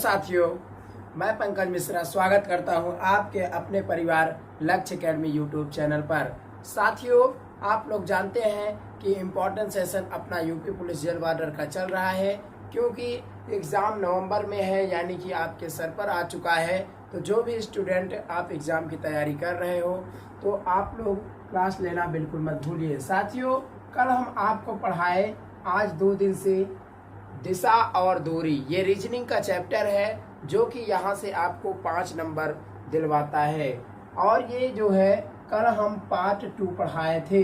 साथियों, मैं पंकज मिश्रा स्वागत करता हूं आपके अपने परिवार लक्ष्य एकेडमी यूट्यूब चैनल पर। साथियों, आप लोग जानते हैं कि इम्पोर्टेंट सेशन अपना यूपी पुलिस जेल वार्डर का चल रहा है, क्योंकि एग्ज़ाम नवंबर में है, यानी कि आपके सर पर आ चुका है। तो जो भी स्टूडेंट आप एग्ज़ाम की तैयारी कर रहे हो तो आप लोग क्लास लेना बिल्कुल मत भूलिए। साथियों, कल हम आपको पढ़ाए आज 2 दिन से दिशा और दूरी, ये रीजनिंग का चैप्टर है जो कि यहाँ से आपको 5 नंबर दिलवाता है। और ये जो है कल हम पार्ट 2 पढ़ाए थे,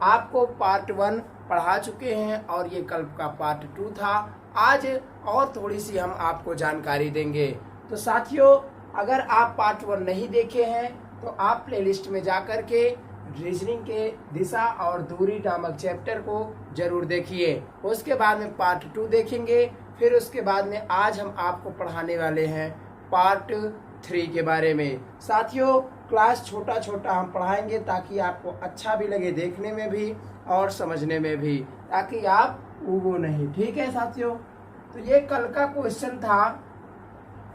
आपको पार्ट 1 पढ़ा चुके हैं और ये कल का पार्ट 2 था। आज और थोड़ी सी हम आपको जानकारी देंगे। तो साथियों, अगर आप पार्ट 1 नहीं देखे हैं तो आप प्लेलिस्ट में जा कर के रीजनिंग के दिशा और दूरी नामक चैप्टर को जरूर देखिए। उसके बाद में पार्ट 2 देखेंगे। फिर उसके बाद में आज हम आपको पढ़ाने वाले हैं पार्ट 3 के बारे में। साथियों, क्लास छोटा छोटा हम पढ़ाएंगे ताकि आपको अच्छा भी लगे देखने में भी और समझने में भी, ताकि आप ऊबो नहीं। ठीक है साथियों, तो ये कल का क्वेश्चन था।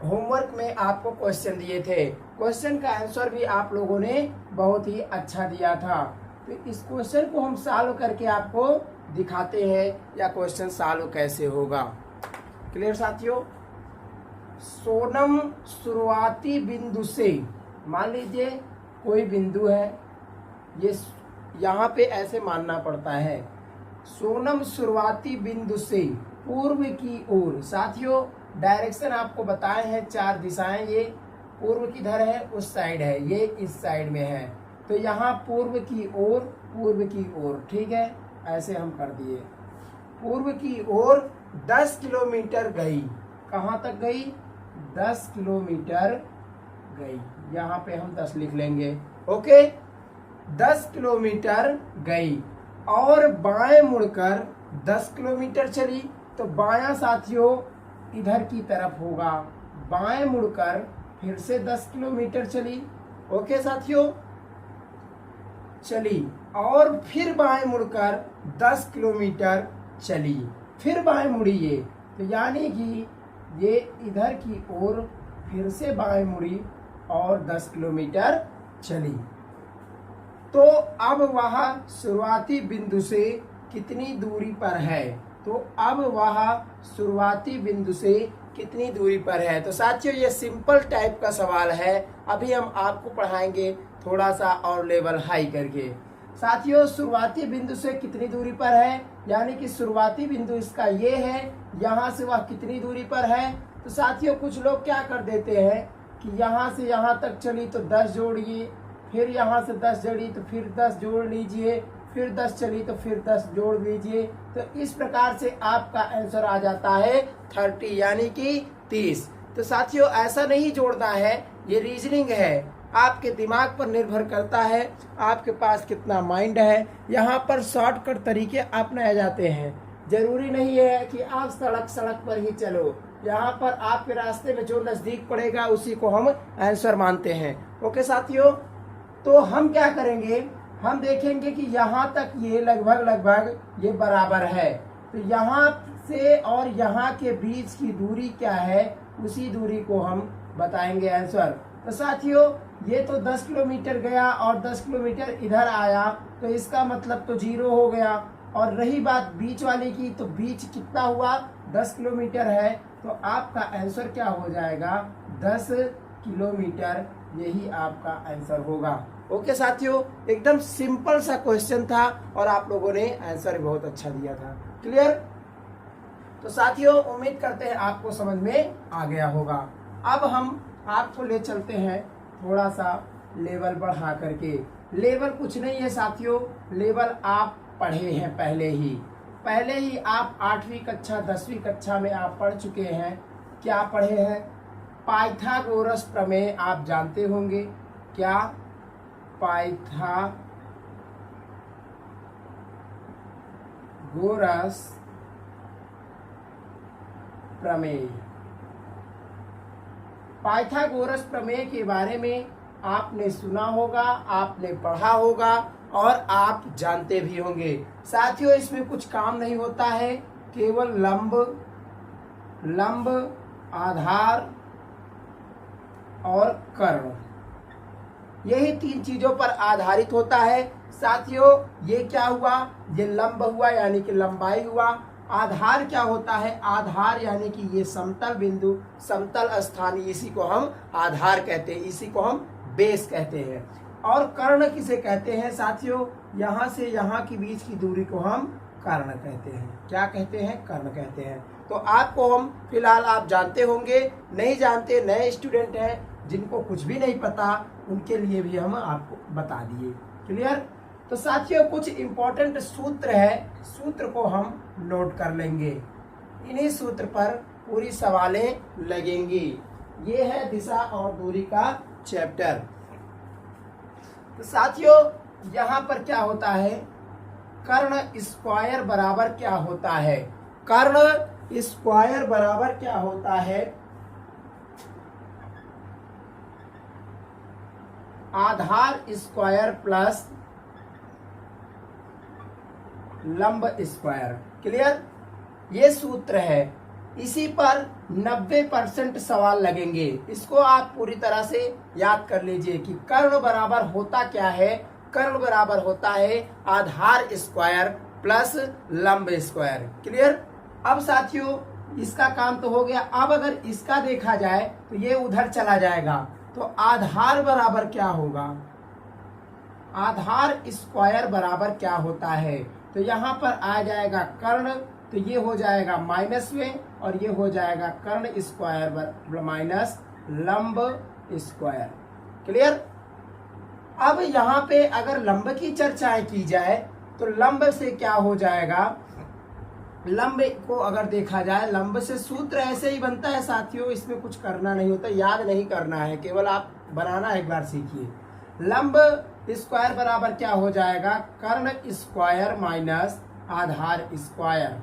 होमवर्क में आपको क्वेश्चन दिए थे, क्वेश्चन का आंसर भी आप लोगों ने बहुत ही अच्छा दिया था। तो इस क्वेश्चन को हम सॉल्व करके आपको दिखाते हैं या क्वेश्चन सॉल्व कैसे होगा। क्लियर साथियों? सोनम शुरुआती बिंदु से, मान लीजिए कोई बिंदु है, ये यहाँ पे ऐसे मानना पड़ता है, सोनम शुरुआती बिंदु से पूर्व की ओर। साथियों, डायरेक्शन आपको बताए हैं 4 दिशाएं। ये पूर्व किधर है, उस साइड है, ये इस साइड में है। तो यहाँ पूर्व की ओर, पूर्व की ओर। ठीक है, ऐसे हम कर दिए। पूर्व की ओर 10 किलोमीटर गई। कहाँ तक गई? 10 किलोमीटर गई। यहाँ पे हम 10 लिख लेंगे। ओके, 10 किलोमीटर गई और बाएं मुड़कर 10 किलोमीटर चली। तो बायां साथियों इधर की तरफ होगा, बाएं मुड़कर फिर से 10 किलोमीटर चली। ओके साथियों, चली और फिर बाएं मुड़कर 10 किलोमीटर चली, फिर बाएं मुड़ी ये। तो यानी कि ये इधर की ओर फिर से बाएं मुड़ी और 10 किलोमीटर चली। तो अब वह शुरुआती बिंदु से कितनी दूरी पर है? तो अब वह शुरुआती बिंदु से कितनी दूरी पर है? तो साथियों, ये सिंपल टाइप का सवाल है। अभी हम आपको पढ़ाएंगे थोड़ा सा और लेवल हाई करके। साथियों, शुरुआती बिंदु से कितनी दूरी पर है, यानी कि शुरुआती बिंदु इसका ये है, यहाँ से वह कितनी दूरी पर है। तो साथियों, कुछ लोग क्या कर देते हैं कि यहाँ से यहाँ तक चली तो 10 जोड़िए, फिर यहाँ से 10 जोड़ी तो फिर 10 जोड़ लीजिए, फिर 10 चली तो फिर 10 जोड़ लीजिए। तो इस प्रकार से आपका आंसर आ जाता है 30, यानी कि 30। तो साथियों, ऐसा नहीं जोड़ना है, ये रीजनिंग है, आपके दिमाग पर निर्भर करता है, आपके पास कितना माइंड है। यहाँ पर शॉर्टकट तरीके अपनाए जाते हैं। जरूरी नहीं है कि आप सड़क पर ही चलो, यहाँ पर आपके रास्ते में जो नजदीक पड़ेगा उसी को हम आंसर मानते हैं। ओके साथियों, तो हम क्या करेंगे, हम देखेंगे कि यहाँ तक ये लगभग ये बराबर है। तो यहाँ से और यहाँ के बीच की दूरी क्या है, उसी दूरी को हम बताएंगे आंसर। तो साथियों, ये तो 10 किलोमीटर गया और 10 किलोमीटर इधर आया, तो इसका मतलब तो 0 हो गया। और रही बात बीच वाले की, तो बीच कितना हुआ? 10 किलोमीटर है। तो आपका आंसर क्या हो जाएगा? 10 किलोमीटर, यही आपका आंसर होगा। ओके साथियों, एकदम सिंपल सा क्वेश्चन था और आप लोगों ने आंसर बहुत अच्छा दिया था। क्लियर? तो साथियों, उम्मीद करते हैं आपको समझ में आ गया होगा। अब हम आपको ले चलते हैं थोड़ा सा लेवल बढ़ा करके। लेवल कुछ नहीं है साथियों, लेवल आप पढ़े हैं पहले ही आप 8वीं कक्षा 10वीं कक्षा में आप पढ़ चुके हैं। क्या पढ़े हैं? पाइथागोरस प्रमेय आप जानते होंगे। क्या? पाइथागोरस प्रमेय। पाइथागोरस प्रमेय के बारे में आपने सुना होगा, आपने पढ़ा होगा और आप जानते भी होंगे। साथियों, इसमें कुछ काम नहीं होता है, केवल लंब, आधार और कर्ण, यही 3 चीजों पर आधारित होता है। साथियों ये क्या हुआ, ये लंब हुआ यानी कि लंबाई हुआ। आधार क्या होता है, आधार यानी कि ये समतल बिंदु, समतल स्थान, इसी को हम आधार कहते हैं, इसी को हम बेस कहते हैं। और कर्ण किसे कहते हैं साथियों, यहाँ से यहाँ के बीच की दूरी को हम कर्ण कहते हैं। क्या कहते हैं, कर्ण कहते हैं। तो आपको हम फिलहाल आप जानते होंगे, नहीं जानते नए स्टूडेंट हैं जिनको कुछ भी नहीं पता, उनके लिए भी हम आपको बता दिए। क्लियर। तो साथियों कुछ इंपॉर्टेंट सूत्र है, सूत्र को हम नोट कर लेंगे, इन्हीं सूत्र पर पूरी सवालें लगेंगी। ये है दिशा और दूरी का चैप्टर। तो साथियों यहाँ पर क्या होता है, कर्ण स्क्वायर बराबर क्या होता है, कर्ण स्क्वायर बराबर क्या होता है, आधार स्क्वायर प्लस लंब स्क्वायर। क्लियर। ये सूत्र है, इसी पर 90% सवाल लगेंगे। इसको आप पूरी तरह से याद कर लीजिए कि कर्ण बराबर होता क्या है, कर्ण बराबर होता है आधार स्क्वायर प्लस लंब स्क्वायर। क्लियर। अब साथियों इसका काम तो हो गया। अब अगर इसका देखा जाए तो ये उधर चला जाएगा, तो आधार बराबर क्या होगा, आधार स्क्वायर बराबर क्या होता है, तो यहाँ पर आ जाएगा कर्ण, तो ये हो जाएगा माइनस में, और ये हो जाएगा कर्ण स्क्वायर माइनस लंब स्क्वायर। क्लियर। अब यहाँ पे अगर लंब की चर्चाएं की जाए तो लंब से क्या हो जाएगा, लंब को अगर देखा जाए, लंब से सूत्र ऐसे ही बनता है साथियों, इसमें कुछ करना नहीं होता, याद नहीं करना है, केवल आप बनाना एक बार सीखिए। लंब स्क्वायर बराबर क्या हो जाएगा, कर्ण स्क्वायर माइनस आधार स्क्वायर,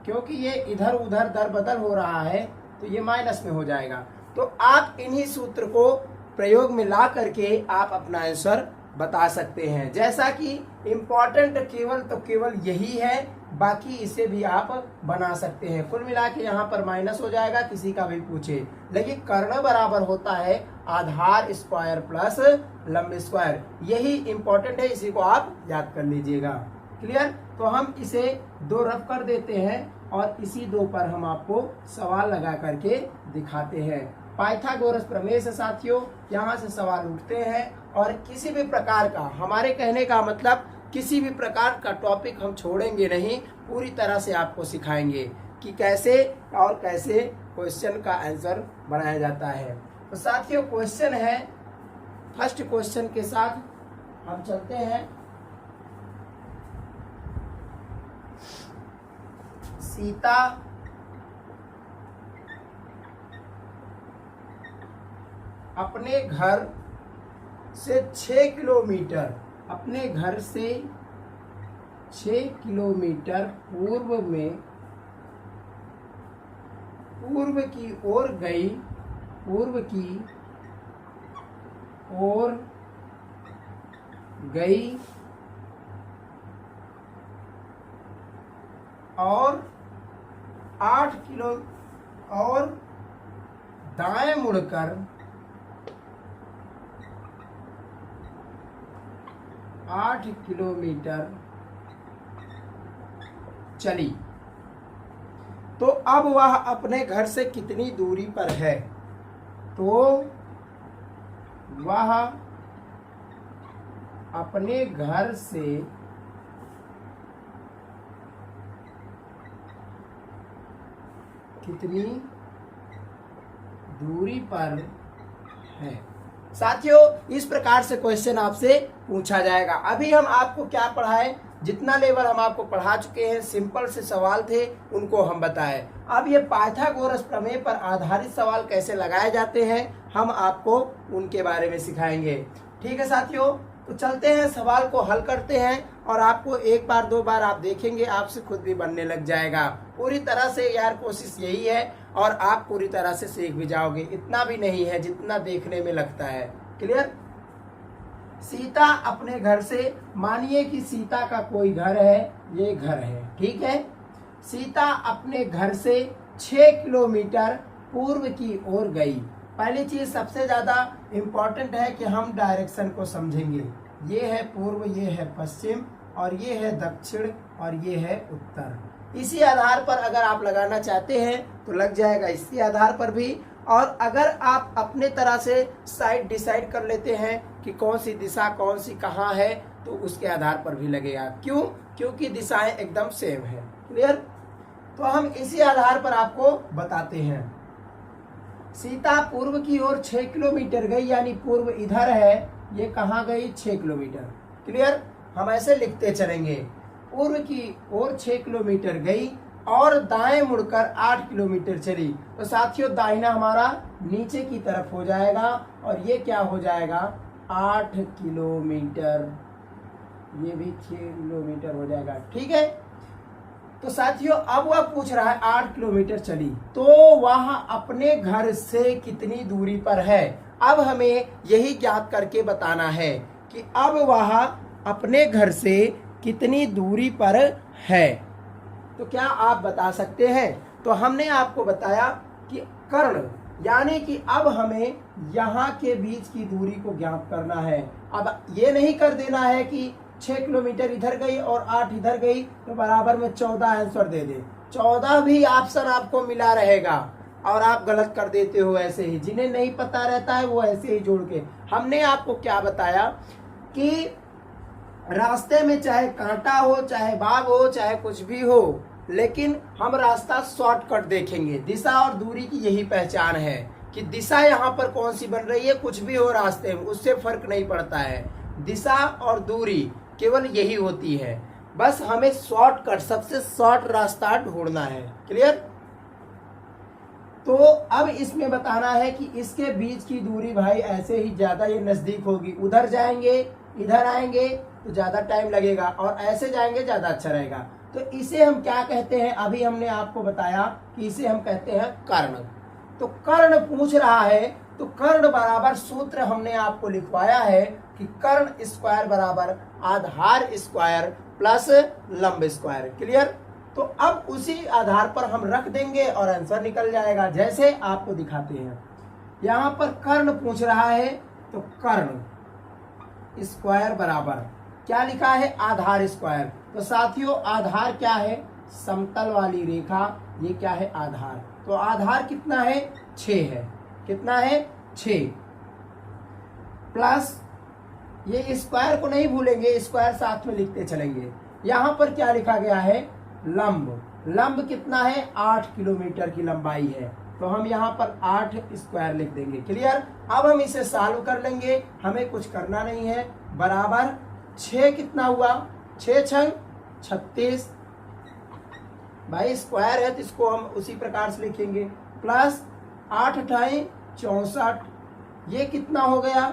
क्योंकि ये इधर उधर दर बदल हो रहा है तो ये माइनस में हो जाएगा। तो आप इन्हीं सूत्र को प्रयोग में ला करके आप अपना आंसर बता सकते हैं। जैसा कि इम्पोर्टेंट केवल तो केवल यही है, बाकी इसे भी आप बना सकते हैं। कुल मिला के यहाँ पर माइनस हो जाएगा, किसी का भी पूछे, लेकिन कर्ण बराबर होता है आधार स्क्वायर प्लस लंब स्क्वायर, यही इम्पोर्टेंट है, इसी को आप याद कर लीजिएगा। क्लियर। तो हम इसे 2 रफ कर देते हैं और इसी 2 पर हम आपको सवाल लगा करके दिखाते हैं। पाइथागोरस प्रमेय से साथियों यहाँ से सवाल उठते हैं, और किसी भी प्रकार का, हमारे कहने का मतलब किसी भी प्रकार का टॉपिक हम छोड़ेंगे नहीं, पूरी तरह से आपको सिखाएंगे कि कैसे और कैसे क्वेश्चन का आंसर बनाया जाता है। तो साथियों क्वेश्चन है, फर्स्ट क्वेश्चन के साथ हम चलते हैं। सीता अपने घर से 6 किलोमीटर, अपने घर से 6 किलोमीटर पूर्व की ओर गई, पूर्व की ओर गई और 8 किलो और दाएं मुड़कर 8 किलोमीटर चली, तो अब वह अपने घर से कितनी दूरी पर है, तो वह अपने घर से कितनी दूरी पर है। साथियों इस प्रकार से क्वेश्चन आपसे पूछा जाएगा। अभी हम आपको क्या पढ़ाएं, जितना लेवल हम आपको पढ़ा चुके हैं, सिंपल से सवाल थे उनको हम बताएं। अब ये पाइथागोरस प्रमेय पर आधारित सवाल कैसे लगाए जाते हैं हम आपको उनके बारे में सिखाएंगे। ठीक है साथियों, तो चलते हैं सवाल को हल करते हैं, और आपको 1 बार 2 बार आप देखेंगे आपसे खुद भी बनने लग जाएगा। पूरी तरह से यार कोशिश यही है, और आप पूरी तरह से सीख भी जाओगे, इतना भी नहीं है जितना देखने में लगता है। क्लियर। सीता अपने घर से, मानिए कि सीता का कोई घर है, ये घर है, ठीक है। सीता अपने घर से 6 किलोमीटर पूर्व की ओर गई, पहली चीज सबसे ज्यादा इम्पोर्टेंट है कि हम डायरेक्शन को समझेंगे। ये है पूर्व, ये है पश्चिम, और ये है दक्षिण, और ये है उत्तर। इसी आधार पर अगर आप लगाना चाहते हैं तो लग जाएगा इसी आधार पर भी, और अगर आप अपने तरह से साइड डिसाइड कर लेते हैं कि कौन सी दिशा कौन सी कहाँ है, तो उसके आधार पर भी लगेगा। क्यों? क्योंकि दिशाएं एकदम सेम है। क्लियर? तो हम इसी आधार पर आपको बताते हैं। सीता पूर्व की ओर 6 किलोमीटर गई, यानी पूर्व इधर है, ये कहाँ गई? 6 किलोमीटर। क्लियर? हम ऐसे लिखते चलेंगे, पूर्व की ओर 6 किलोमीटर गई और दाएं मुड़कर 8 किलोमीटर चली। तो साथियों दाहिना हमारा नीचे की तरफ हो जाएगा, और ये क्या हो जाएगा? 8 किलोमीटर। ये भी 6 किलोमीटर हो जाएगा। ठीक है। तो साथियों अब वह पूछ रहा है 8 किलोमीटर चली, तो वह अपने घर से कितनी दूरी पर है। अब हमें यही ज्ञात करके बताना है कि अब वह अपने घर से कितनी दूरी पर है। तो क्या आप बता सकते हैं? तो हमने आपको बताया कि कर्ण, यानी कि अब हमें यहाँ के बीच की दूरी को ज्ञात करना है। अब ये नहीं कर देना है कि 6 किलोमीटर इधर गई और 8 इधर गई तो बराबर में 14 आंसर दे दे। 14 भी ऑप्शन आपको मिला रहेगा और आप गलत कर देते हो ऐसे ही। जिन्हें नहीं पता रहता है वो ऐसे ही जोड़ के। हमने आपको क्या बताया कि रास्ते में चाहे कांटा हो, चाहे बाग हो, चाहे कुछ भी हो, लेकिन हम रास्ता शॉर्टकट देखेंगे। दिशा और दूरी की यही पहचान है कि दिशा यहाँ पर कौन सी बन रही है, कुछ भी हो रास्ते में उससे फर्क नहीं पड़ता है। दिशा और दूरी केवल यही होती है। बस हमें शॉर्टकट, सबसे शॉर्ट रास्ता ढूंढना है। क्लियर? तो अब इसमें बताना है कि इसके बीच की दूरी भाई ऐसे ही ज्यादा ये नजदीक होगी। उधर जाएंगे, इधर आएंगे तो ज्यादा टाइम लगेगा, और ऐसे जाएंगे ज्यादा अच्छा रहेगा। तो इसे हम क्या कहते हैं? अभी हमने आपको बताया कि इसे हम कहते हैं कर्ण। तो कर्ण पूछ रहा है, तो कर्ण बराबर सूत्र हमने आपको लिखवाया है कि कर्ण स्क्वायर बराबर आधार स्क्वायर प्लस लंब स्क्वायर। क्लियर? तो अब उसी आधार पर हम रख देंगे और आंसर निकल जाएगा। जैसे आपको दिखाते हैं, यहाँ पर कर्ण पूछ रहा है, तो कर्ण स्क्वायर बराबर क्या लिखा है? आधार स्क्वायर। तो साथियों आधार क्या है? समतल वाली रेखा, ये क्या है? आधार। तो आधार कितना है? 6 है। कितना है? 6 प्लस ये स्क्वायर को नहीं भूलेंगे, स्क्वायर साथ में लिखते चलेंगे। यहाँ पर क्या लिखा गया है? लंब। लंब कितना है? 8 किलोमीटर की लंबाई है, तो हम यहाँ पर 8 स्क्वायर लिख देंगे। क्लियर? अब हम इसे सॉल्व कर लेंगे, हमें कुछ करना नहीं है। बराबर 6 कितना हुआ? 6 छंग 36। भाई स्क्वायर है तो इसको हम उसी प्रकार से लिखेंगे। प्लस 8 अठाई 64, ये कितना हो गया?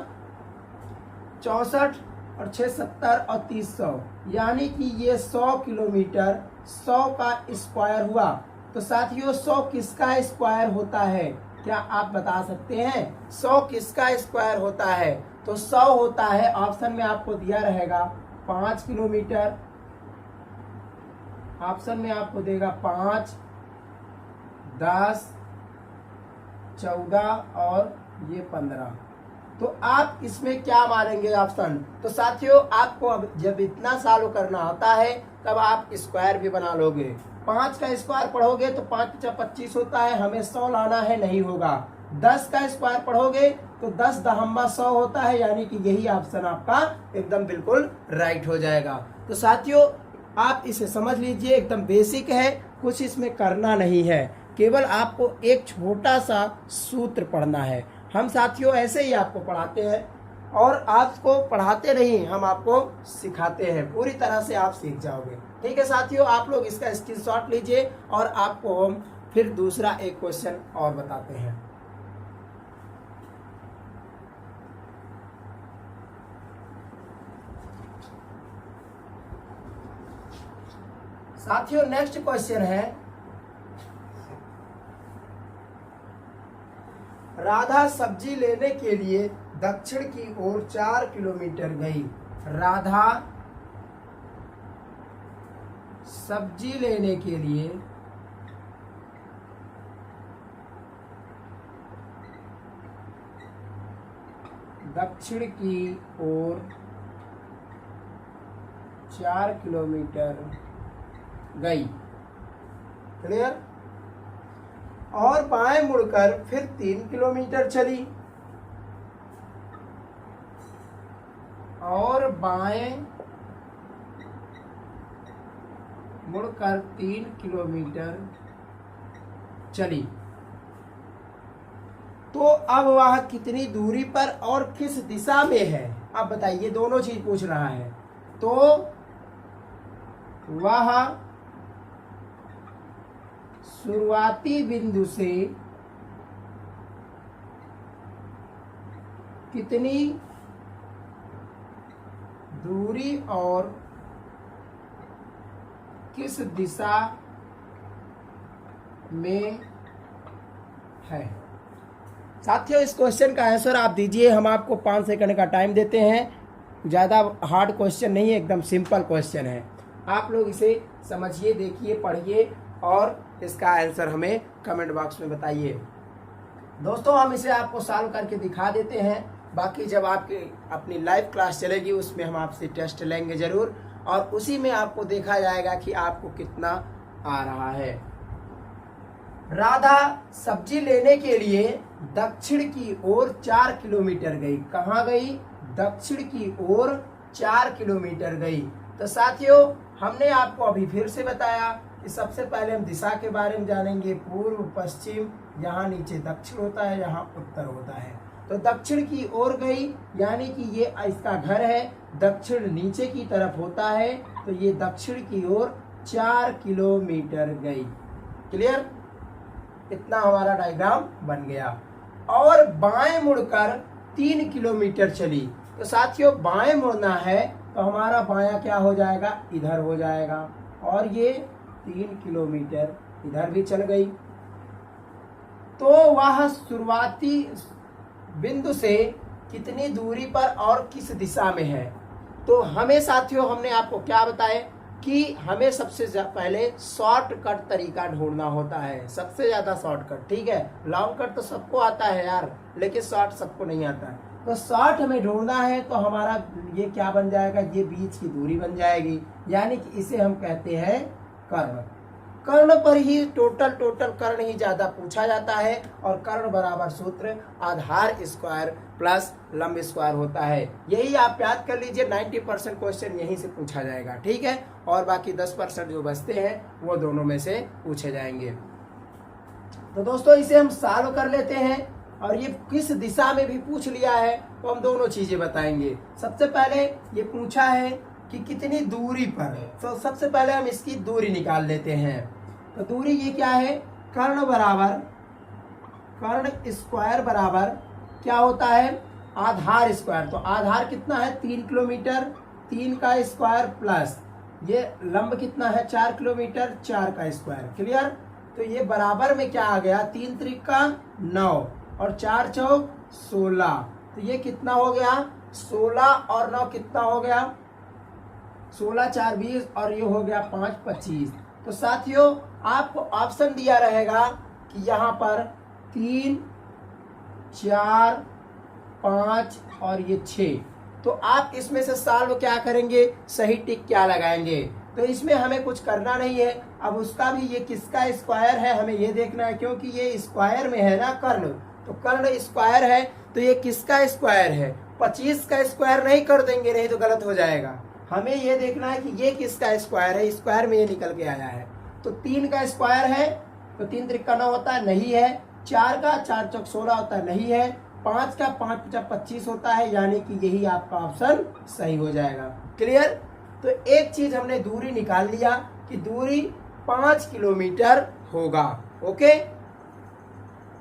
64 और 6 70 और 30 100, यानी कि ये 100 किलोमीटर 100 का स्क्वायर हुआ। तो साथियों 100 किसका स्क्वायर होता है? क्या आप बता सकते हैं 100 किसका स्क्वायर होता है? तो 100 होता है, ऑप्शन में आपको दिया रहेगा 5 किलोमीटर, ऑप्शन में आपको देगा 5, 10, 14 और ये 15। तो आप इसमें क्या मानेंगे ऑप्शन? तो साथियों आपको अब जब इतना सॉल्व करना होता है तब आप स्क्वायर भी बना लोगे। 5 का स्क्वायर पढ़ोगे तो 5 × 25 होता है, हमें 100 लाना है, नहीं होगा। 10 का स्क्वायर पढ़ोगे तो 10 दहम्मा 100 होता है, यानी कि यही ऑप्शन आपका एकदम बिल्कुल राइट हो जाएगा। तो साथियों आप इसे समझ लीजिए, एकदम बेसिक है, कुछ इसमें करना नहीं है, केवल आपको एक छोटा सा सूत्र पढ़ना है। हम साथियों ऐसे ही आपको पढ़ाते हैं, और आपको पढ़ाते नहीं, हम आपको सिखाते हैं, पूरी तरह से आप सीख जाओगे। ठीक है साथियों, आप लोग इसका स्क्रीनशॉट लीजिए और आपको हम फिर दूसरा एक क्वेश्चन और बताते हैं। साथियों नेक्स्ट क्वेश्चन है, राधा सब्जी लेने के लिए दक्षिण की ओर 4 किलोमीटर गई। राधा सब्जी लेने के लिए दक्षिण की ओर 4 किलोमीटर गई। क्लियर। और बाएं मुड़कर फिर 3 किलोमीटर चली, और बाएं मुड़कर 3 किलोमीटर चली। तो अब वह कितनी दूरी पर और किस दिशा में है, अब बताइए, दोनों चीज पूछ रहा है। तो वह शुरुआती बिंदु से कितनी दूरी और किस दिशा में है। साथियों, इस क्वेश्चन का आंसर आप दीजिए। हम आपको 5 सेकंड का टाइम देते हैं। ज़्यादा हार्ड क्वेश्चन नहीं है, एकदम सिंपल क्वेश्चन है। आप लोग इसे समझिए, देखिए, पढ़िए और इसका आंसर हमें कमेंट बॉक्स में बताइए। दोस्तों, हम इसे आपको सॉल्व करके दिखा देते हैं। बाकी जब आपकी अपनी लाइव क्लास चलेगी उसमें हम आपसे टेस्ट लेंगे जरूर, और उसी में आपको देखा जाएगा कि आपको कितना आ रहा है। राधा सब्जी लेने के लिए दक्षिण की ओर 4 किलोमीटर गई। कहाँ गई? दक्षिण की ओर 4 किलोमीटर गई। तो साथियों, हमने आपको अभी फिर से बताया कि सबसे पहले हम दिशा के बारे में जानेंगे। पूर्व, पश्चिम, यहाँ नीचे दक्षिण होता है, यहाँ उत्तर होता है। तो दक्षिण की ओर गई यानी कि ये इसका घर है, दक्षिण नीचे की तरफ होता है, तो ये दक्षिण की ओर 4 किलोमीटर गई। क्लियर? इतना हमारा डायग्राम बन गया। और बाएं मुड़कर 3 किलोमीटर चली। तो साथियों, बाएं मुड़ना है तो हमारा बायां क्या हो जाएगा? इधर हो जाएगा। और ये 3 किलोमीटर इधर भी चल गई। तो वह शुरुआती बिंदु से कितनी दूरी पर और किस दिशा में है। तो हमें साथियों, हमने आपको क्या बताया कि हमें सबसे पहले शॉर्टकट तरीका ढूंढना होता है, सबसे ज्यादा शॉर्टकट। ठीक है, लॉन्ग कट तो सबको आता है यार, लेकिन शॉर्ट सबको नहीं आता है। तो शॉर्ट हमें ढूंढना है, तो हमारा ये क्या बन जाएगा? ये बीच की दूरी बन जाएगी, यानी कि इसे हम कहते हैं कर्ण। कर्ण पर ही टोटल कर्ण ही ज्यादा पूछा जाता है, और कर्ण बराबर सूत्र आधार स्क्वायर प्लस लंब स्क्वायर होता है। यही आप याद कर लीजिए, 90% क्वेश्चन यहीं से पूछा जाएगा। ठीक है, और बाकी 10% जो बचते हैं वो दोनों में से पूछे जाएंगे। तो दोस्तों, इसे हम सॉल्व कर लेते हैं। और ये किस दिशा में भी पूछ लिया है, तो हम दोनों चीजें बताएंगे। सबसे पहले ये पूछा है कि कितनी दूरी पर है, तो सबसे पहले हम इसकी दूरी निकाल लेते हैं। तो दूरी ये क्या है? कर्ण स्क्वायर बराबर क्या होता है? आधार स्क्वायर। तो आधार कितना है? 3 किलोमीटर, 3 का स्क्वायर प्लस ये लंब कितना है? 4 किलोमीटर, 4 का स्क्वायर। क्लियर? तो ये बराबर में क्या आ गया? 3 त्रिका 9 और 4 चौक 16। तो ये कितना हो गया? 16 और 9 कितना हो गया? 16 4 20 और ये हो गया 5 25। तो साथियों, आपको ऑप्शन दिया रहेगा कि यहाँ पर 3 4 5 और ये 6। तो आप इसमें से सॉल्व क्या करेंगे? सही टिक क्या लगाएंगे? तो इसमें हमें कुछ करना नहीं है। अब उसका भी ये किसका स्क्वायर है हमें ये देखना है, क्योंकि ये स्क्वायर में है ना कर्ण। तो कर्ण स्क्वायर है, तो ये किसका स्क्वायर है? 25 का स्क्वायर नहीं कर देंगे, नहीं तो गलत हो जाएगा। हमें ये देखना है कि ये किसका स्क्वायर है, स्क्वायर में ये निकल के आया है। तो 3 का स्क्वायर है, तो 3 त्रिका 9 होता है, नहीं है। 4 का 4 चौक 16 होता है, नहीं है। 5 का 5 पचास 25 होता है, यानी कि यही आपका ऑप्शन सही हो जाएगा। क्लियर? तो एक चीज हमने दूरी निकाल लिया कि दूरी 5 किलोमीटर होगा। ओके,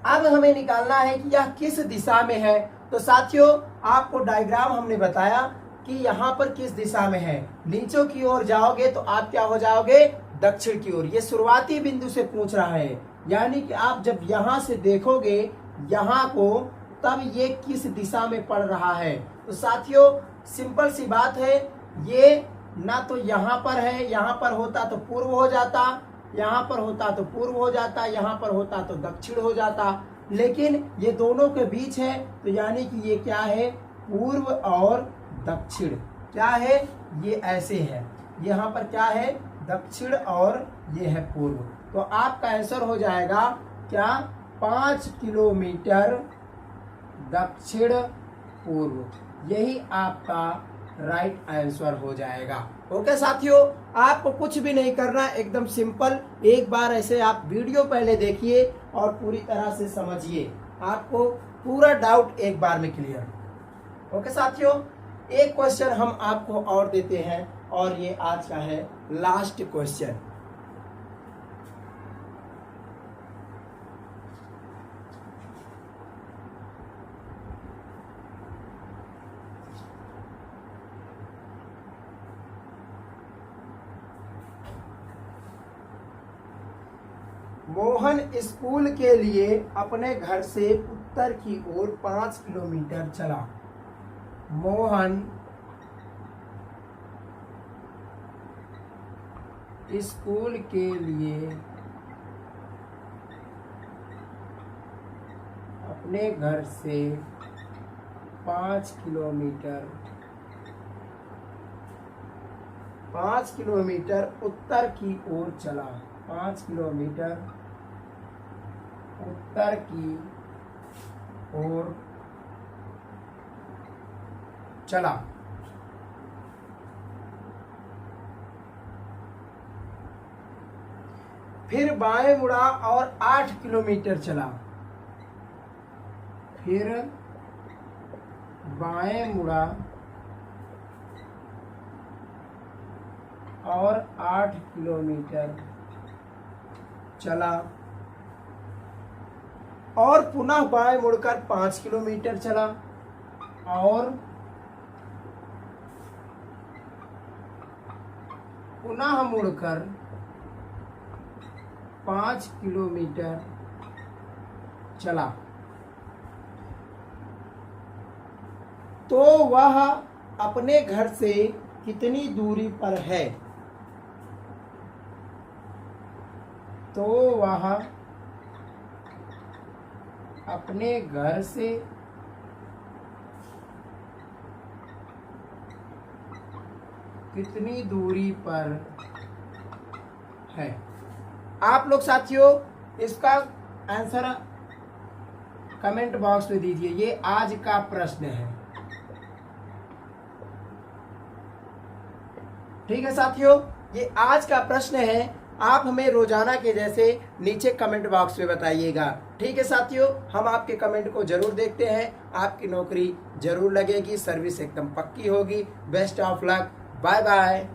अब हमें निकालना है कि यह किस दिशा में है। तो साथियों, आपको डायग्राम हमने बताया कि यहाँ पर किस दिशा में है। नीचे की ओर जाओगे तो आप क्या हो जाओगे? दक्षिण की ओर। ये शुरुआती बिंदु से पूछ रहा है, यानी कि आप जब यहाँ से देखोगे यहाँ को, तब ये किस दिशा में पड़ रहा है। तो साथियों, सिंपल सी बात है, ये ना तो यहाँ पर है, यहाँ पर होता तो पूर्व हो जाता, यहाँ पर होता तो पूर्व हो जाता, यहाँ पर होता तो दक्षिण हो जाता, लेकिन ये दोनों के बीच है, तो यानी कि ये क्या है? पूर्व और दक्षिण। क्या है? ये ऐसे है, यहाँ पर क्या है? दक्षिण और ये है पूर्व। तो आपका आंसर हो जाएगा क्या? 5 किलोमीटर दक्षिण पूर्व। यही आपका राइट आंसर हो जाएगा। ओके साथियों, आपको कुछ भी नहीं करना, एकदम सिंपल। एक बार ऐसे आप वीडियो पहले देखिए और पूरी तरह से समझिए, आपको पूरा डाउट एक बार में क्लियर। ओके साथियों, एक क्वेश्चन हम आपको और देते हैं और ये आज का है लास्ट क्वेश्चन। मोहन स्कूल के लिए अपने घर से उत्तर की ओर 5 किलोमीटर चला। मोहन स्कूल के लिए अपने घर से 5 किलोमीटर उत्तर की ओर चला। 5 किलोमीटर उत्तर की ओर चला। फिर बाएं मुड़ा और 8 किलोमीटर चला। फिर बाएं मुड़ा और 8 किलोमीटर चला और पुनः बाएं मुड़कर 5 किलोमीटर चला और पुनः मुड़कर 5 किलोमीटर चला। तो वह अपने घर से कितनी दूरी पर है? तो वह अपने घर से कितनी दूरी पर है? आप लोग साथियों इसका आंसर कमेंट बॉक्स में दीजिए। ये आज का प्रश्न है। ठीक है साथियों, ये आज का प्रश्न है। आप हमें रोजाना के जैसे नीचे कमेंट बॉक्स में बताइएगा। ठीक है साथियों, हम आपके कमेंट को जरूर देखते हैं। आपकी नौकरी जरूर लगेगी, सर्विस एकदम पक्की होगी। Best of luck, bye bye.